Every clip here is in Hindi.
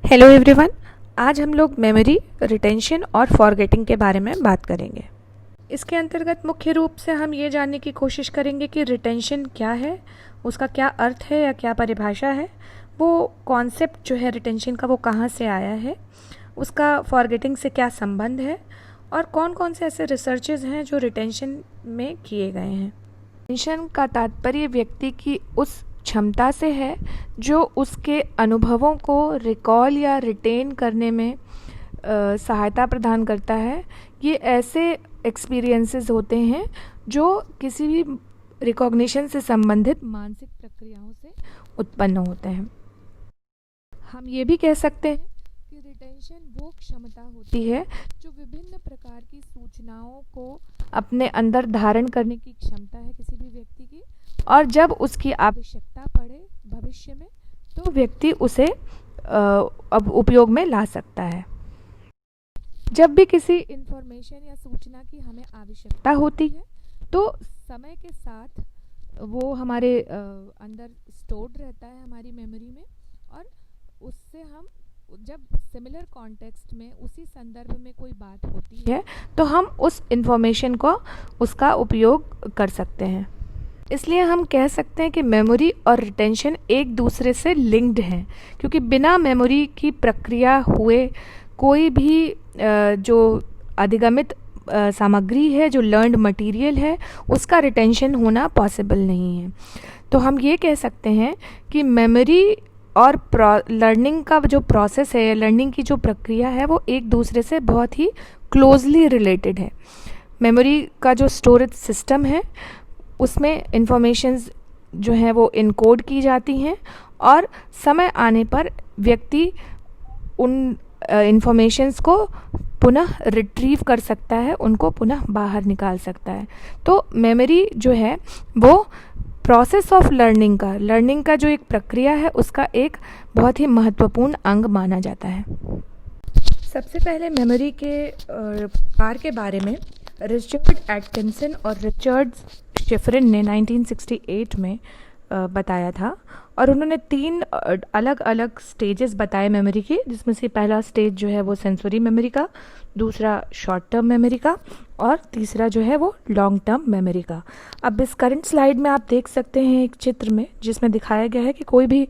Hello everyone. आज हम लोग मेमोरी, रिटेंशन और फॉरगेटिंग के बारे में बात करेंगे। इसके अंतर्गत मुख्य रूप से हम ये जानने की कोशिश करेंगे कि रिटेंशन क्या है, उसका क्या अर्थ है या क्या परिभाषा है, वो कॉन्सेप्ट जो है रिटेंशन का वो कहाँ से आया है, उसका फॉरगेटिंग से क्या संबंध है और कौन कौन से ऐसे रिसर्चेज हैं जो रिटेंशन में किए गए हैं। रिटेंशन का तात्पर्य व्यक्ति की उस क्षमता से है जो उसके अनुभवों को रिकॉल या रिटेन करने में सहायता प्रदान करता है। ये ऐसे एक्सपीरियंसेस होते हैं जो किसी भी रिकॉग्निशन से संबंधित मानसिक प्रक्रियाओं से उत्पन्न होते हैं। हम ये भी कह सकते हैं कि रिटेंशन वो क्षमता होती है जो विभिन्न प्रकार की सूचनाओं को अपने अंदर धारण करने की क्षमता है किसी भी व्यक्ति की, और जब उसकी आवश्यकता पड़े भविष्य में तो व्यक्ति उसे अब उपयोग में ला सकता है। जब भी किसी इंफॉर्मेशन या सूचना की हमें आवश्यकता होती है तो समय के साथ वो हमारे अंदर स्टोर्ड रहता है हमारी मेमोरी में, और उससे हम जब सिमिलर कॉन्टेक्स्ट में उसी संदर्भ में कोई बात होती है तो हम उस इंफॉर्मेशन को उसका उपयोग कर सकते हैं। इसलिए हम कह सकते हैं कि मेमोरी और रिटेंशन एक दूसरे से लिंक्ड हैं, क्योंकि बिना मेमोरी की प्रक्रिया हुए कोई भी जो अधिगमित सामग्री है, जो लर्नड मटेरियल है, उसका रिटेंशन होना पॉसिबल नहीं है। तो हम ये कह सकते हैं कि मेमोरी और लर्निंग का जो प्रोसेस है, लर्निंग की जो प्रक्रिया है, वो एक दूसरे से बहुत ही क्लोजली रिलेटेड है। मेमोरी का जो स्टोरेज सिस्टम है उसमें इंफॉर्मेशंस जो हैं वो इनकोड की जाती हैं, और समय आने पर व्यक्ति उन इंफॉर्मेशंस को पुनः रिट्रीव कर सकता है, उनको पुनः बाहर निकाल सकता है। तो मेमोरी जो है वो प्रोसेस ऑफ लर्निंग का जो एक प्रक्रिया है उसका एक बहुत ही महत्वपूर्ण अंग माना जाता है। सबसे पहले मेमोरी के प्रकार के बारे में रिचर्ड एटकिंसन और रिचर्ड शिफरिन ने 1968 में बताया था, और उन्होंने 3 अलग अलग स्टेजेस बताए मेमोरी के, जिसमें से पहला स्टेज जो है वो सेंसरी मेमोरी का, दूसरा शॉर्ट टर्म मेमोरी का, और तीसरा जो है वो लॉन्ग टर्म मेमोरी का। अब इस करंट स्लाइड में आप देख सकते हैं एक चित्र में जिसमें दिखाया गया है कि कोई भी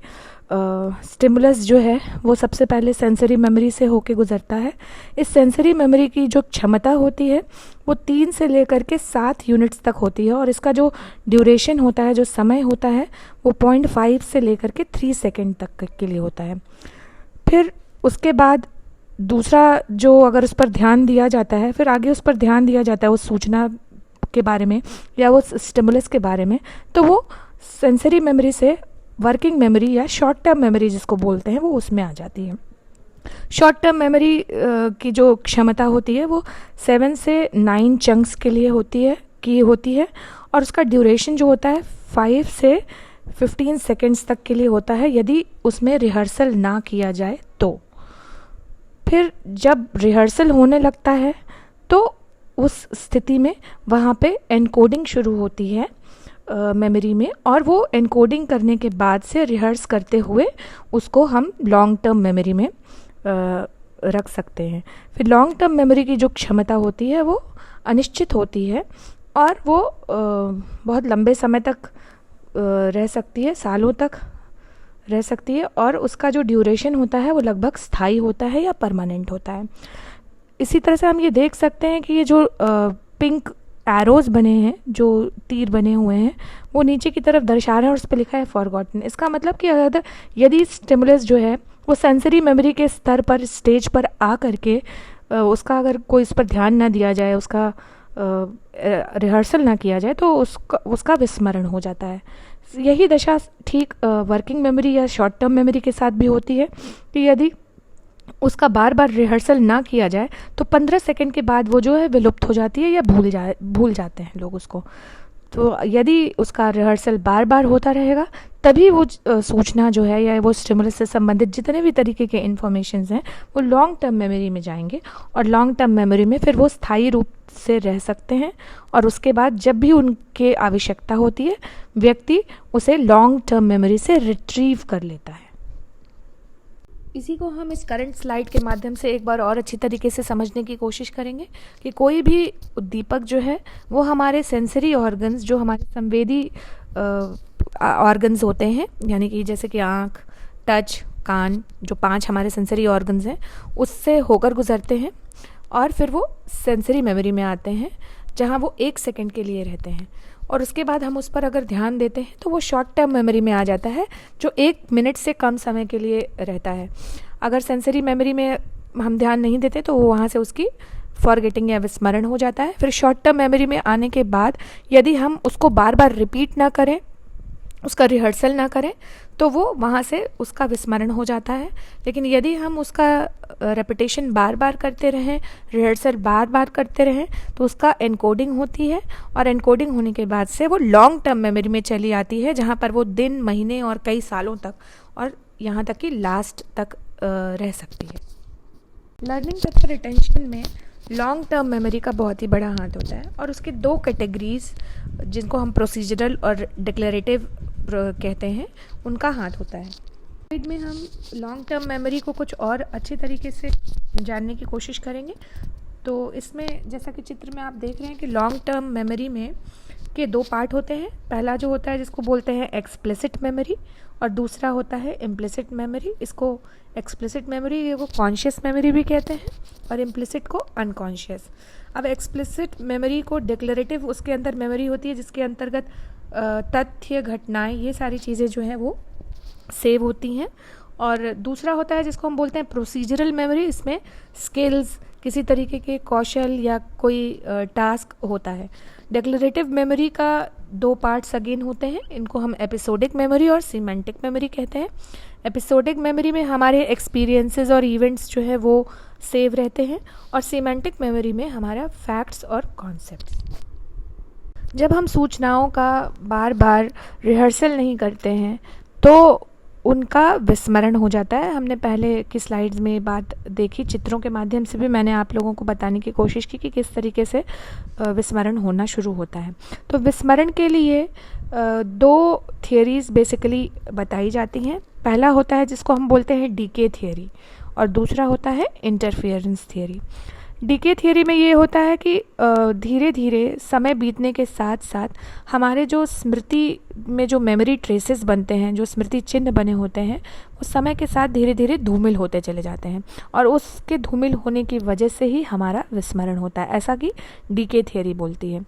स्टिमुलस जो है वो सबसे पहले सेंसरी मेमोरी से होके गुजरता है। इस सेंसरी मेमोरी की जो क्षमता होती है वो 3 से लेकर के 7 यूनिट्स तक होती है, और इसका जो ड्यूरेशन होता है, जो समय होता है, वो 0.5 से लेकर के 3 सेकेंड तक के लिए होता है। फिर उसके बाद दूसरा जो अगर उस पर ध्यान दिया जाता है, फिर आगे उस पर ध्यान दिया जाता है उस सूचना के बारे में या वो स्टिमुलस के बारे में, तो वो सेंसरी मेमोरी से वर्किंग मेमोरी या शॉर्ट टर्म मेमोरी जिसको बोलते हैं वो उसमें आ जाती है। शॉर्ट टर्म मेमोरी की जो क्षमता होती है वो 7 से 9 चंक्स के लिए होती है, और उसका ड्यूरेशन जो होता है 5 से 15 सेकेंड्स तक के लिए होता है, यदि उसमें रिहर्सल ना किया जाए तो। फिर जब रिहर्सल होने लगता है तो उस स्थिति में वहाँ पे एनकोडिंग शुरू होती है मेमोरी में, और वो एनकोडिंग करने के बाद से रिहर्स करते हुए उसको हम लॉन्ग टर्म मेमोरी में रख सकते हैं। फिर लॉन्ग टर्म मेमोरी की जो क्षमता होती है वो अनिश्चित होती है, और वो बहुत लंबे समय तक रह सकती है, सालों तक रह सकती है, और उसका जो ड्यूरेशन होता है वो लगभग स्थायी होता है या परमानेंट होता है। इसी तरह से हम ये देख सकते हैं कि ये जो पिंक एरोज बने हैं, जो तीर बने हुए हैं, वो नीचे की तरफ दर्शा रहे हैं और उस पर लिखा है फॉरगॉटन। इसका मतलब कि अगर यदि स्टिमुलस जो है वो सेंसरी मेमोरी के स्तर पर, स्टेज पर आ करके उसका अगर कोई इस पर ध्यान ना दिया जाए, उसका रिहर्सल ना किया जाए, तो उसका विस्मरण हो जाता है। यही दशा ठीक वर्किंग मेमोरी या शॉर्ट टर्म मेमोरी के साथ भी होती है कि यदि उसका बार बार रिहर्सल ना किया जाए तो 15 सेकंड के बाद वो जो है विलुप्त हो जाती है या भूल जाते हैं लोग उसको। तो यदि उसका रिहर्सल बार बार होता रहेगा तभी वो सूचना जो है या वो स्टिमुलस से संबंधित जितने भी तरीके के इन्फॉर्मेशंस हैं वो लॉन्ग टर्म मेमोरी में जाएंगे, और लॉन्ग टर्म मेमोरी में फिर वो स्थायी रूप से रह सकते हैं, और उसके बाद जब भी उनके आवश्यकता होती है व्यक्ति उसे लॉन्ग टर्म मेमोरी से रिट्रीव कर लेता है। इसी को हम इस करंट स्लाइड के माध्यम से एक बार और अच्छी तरीके से समझने की कोशिश करेंगे कि कोई भी उद्दीपक जो है वो हमारे सेंसरी ऑर्गन्स, जो हमारे संवेदी ऑर्गन्स होते हैं, यानी कि जैसे कि आँख, टच, कान, जो 5 हमारे सेंसरी ऑर्गन्स हैं, उससे होकर गुजरते हैं और फिर वो सेंसरी मेमोरी में आते हैं, जहाँ वो 1 सेकंड के लिए रहते हैं। और उसके बाद हम उस पर अगर ध्यान देते हैं तो वो शॉर्ट टर्म मेमोरी में आ जाता है, जो 1 मिनट से कम समय के लिए रहता है। अगर सेंसरी मेमोरी में हम ध्यान नहीं देते तो वो वहाँ से उसकी फॉरगेटिंग या विस्मरण हो जाता है। फिर शॉर्ट टर्म मेमोरी में आने के बाद यदि हम उसको बार बार रिपीट ना करें, उसका रिहर्सल ना करें, तो वो वहाँ से उसका विस्मरण हो जाता है। लेकिन यदि हम उसका रेपिटेशन बार बार करते रहें, रिहर्सल बार बार करते रहें, तो उसका एनकोडिंग होती है और एनकोडिंग होने के बाद से वो लॉन्ग टर्म मेमोरी में चली आती है, जहाँ पर वो दिन, महीने और कई सालों तक और यहाँ तक कि लास्ट तक रह सकती है। लर्निंग तथा रिटेंशन में लॉन्ग टर्म मेमोरी का बहुत ही बड़ा हाथ होता है और उसके 2 कैटेगरीज, जिनको हम प्रोसीजरल और डिक्लेरेटिव कहते हैं, उनका हाथ होता है। स्लाइड में हम लॉन्ग टर्म मेमोरी को कुछ और अच्छे तरीके से जानने की कोशिश करेंगे। तो इसमें जैसा कि चित्र में आप देख रहे हैं कि लॉन्ग टर्म मेमोरी में के 2 पार्ट होते हैं। पहला जो होता है जिसको बोलते हैं एक्सप्लिसिट मेमोरी और दूसरा होता है इम्प्लिसिट मेमोरी। इसको एक्सप्लिसिट मेमोरी को कॉन्शियस मेमोरी भी कहते हैं और इम्प्लिसिट को अनकॉन्शियस। अब एक्सप्लिसिट मेमोरी को डिक्लेरेटिव, उसके अंदर मेमोरी होती है जिसके अंतर्गत तथ्य, घटनाएं, ये सारी चीज़ें जो हैं वो सेव होती हैं। और दूसरा होता है जिसको हम बोलते हैं प्रोसीजरल मेमोरी। इसमें स्किल्स, किसी तरीके के कौशल या कोई टास्क होता है। डिक्लेरेटिव मेमोरी का 2 पार्ट्स अगेन होते हैं। इनको हम एपिसोडिक मेमोरी और सिमेंटिक मेमोरी कहते हैं। एपिसोडिक मेमोरी में हमारे एक्सपीरियंसेस और इवेंट्स जो है वो सेव रहते हैं और सिमेंटिक मेमोरी में हमारा फैक्ट्स और कॉन्सेप्ट्स। जब हम सूचनाओं का बार बार रिहर्सल नहीं करते हैं तो उनका विस्मरण हो जाता है। हमने पहले की स्लाइड्स में बात देखी, चित्रों के माध्यम से भी मैंने आप लोगों को बताने की कोशिश की कि किस तरीके से विस्मरण होना शुरू होता है। तो विस्मरण के लिए 2 थियरीज बेसिकली बताई जाती हैं। पहला होता है जिसको हम बोलते हैं डीके थियरी और दूसरा होता है इंटरफेरेंस थियरी। डीके थियरी में ये होता है कि धीरे धीरे समय बीतने के साथ साथ हमारे जो स्मृति में जो मेमोरी ट्रेसेस बनते हैं, जो स्मृति चिन्ह बने होते हैं, वो समय के साथ धीरे धीरे धूमिल होते चले जाते हैं और उसके धूमिल होने की वजह से ही हमारा विस्मरण होता है, ऐसा कि डीके थियरी बोलती है।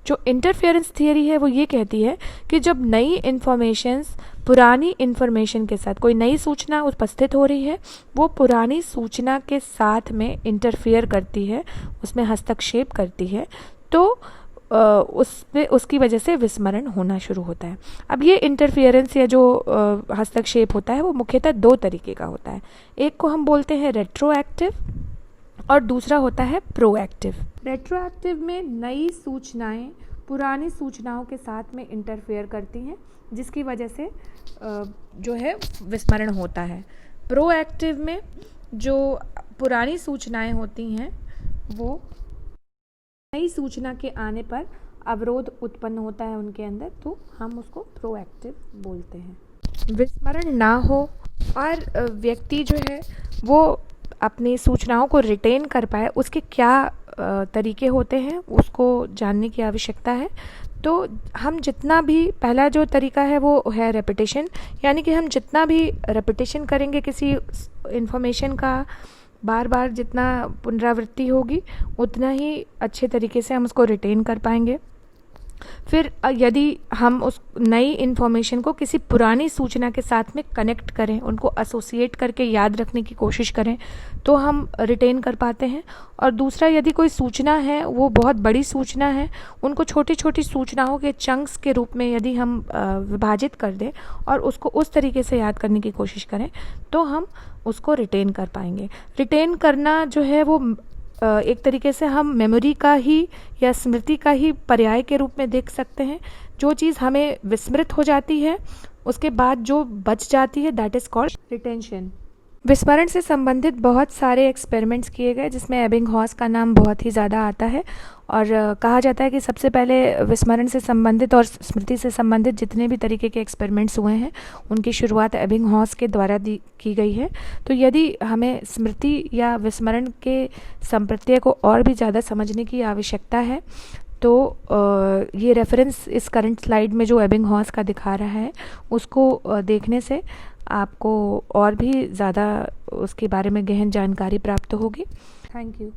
जो इंटरफेरेंस थियरी है वो ये कहती है कि जब नई इन्फॉर्मेशंस पुरानी इन्फॉर्मेशन के साथ, कोई नई सूचना उपस्थित हो रही है, वो पुरानी सूचना के साथ में इंटरफेयर करती है, उसमें हस्तक्षेप करती है, तो उसमें उसकी वजह से विस्मरण होना शुरू होता है। अब ये इंटरफेरेंस या जो हस्तक्षेप होता है वो मुख्यतः 2 तरीके का होता है। एक को हम बोलते हैं रेट्रोएक्टिव और दूसरा होता है प्रोएक्टिव। रेट्रोएक्टिव में नई सूचनाएं पुरानी सूचनाओं के साथ में इंटरफेयर करती हैं, जिसकी वजह से जो है विस्मरण होता है। प्रोएक्टिव में जो पुरानी सूचनाएं होती हैं वो नई सूचना के आने पर अवरोध उत्पन्न होता है उनके अंदर, तो हम उसको प्रोएक्टिव बोलते हैं। विस्मरण ना हो और व्यक्ति जो है वो अपनी सूचनाओं को रिटेन कर पाए, उसके क्या तरीके होते हैं उसको जानने की आवश्यकता है। तो हम जितना भी, पहला जो तरीका है वो है रेपिटेशन, यानी कि हम जितना भी रेपिटेशन करेंगे किसी इन्फॉर्मेशन का, बार बार जितना पुनरावृत्ति होगी उतना ही अच्छे तरीके से हम उसको रिटेन कर पाएंगे। फिर यदि हम उस नई इन्फॉर्मेशन को किसी पुरानी सूचना के साथ में कनेक्ट करें, उनको एसोसिएट करके याद रखने की कोशिश करें, तो हम रिटेन कर पाते हैं। और दूसरा, यदि कोई सूचना है वो बहुत बड़ी सूचना है, उनको छोटी छोटी सूचनाओं के चंक्स के रूप में यदि हम विभाजित कर दें और उसको उस तरीके से याद करने की कोशिश करें, तो हम उसको रिटेन कर पाएंगे। रिटेन करना जो है वो एक तरीके से हम मेमोरी का ही या स्मृति का ही पर्याय के रूप में देख सकते हैं। जो चीज़ हमें विस्मृत हो जाती है उसके बाद जो बच जाती है, दैट इज़ कॉल्ड रिटेंशन। विस्मरण से संबंधित बहुत सारे एक्सपेरिमेंट्स किए गए जिसमें एबिंगहॉस का नाम बहुत ही ज़्यादा आता है और कहा जाता है कि सबसे पहले विस्मरण से संबंधित और स्मृति से संबंधित जितने भी तरीके के एक्सपेरिमेंट्स हुए हैं उनकी शुरुआत एबिंगहॉस के द्वारा की गई है। तो यदि हमें स्मृति या विस्मरण के संप्रत्यय को और भी ज़्यादा समझने की आवश्यकता है तो ये रेफरेंस इस करंट स्लाइड में जो एबिंगहॉस का दिखा रहा है उसको देखने से आपको और भी ज़्यादा उसके बारे में गहन जानकारी प्राप्त होगी। Thank you.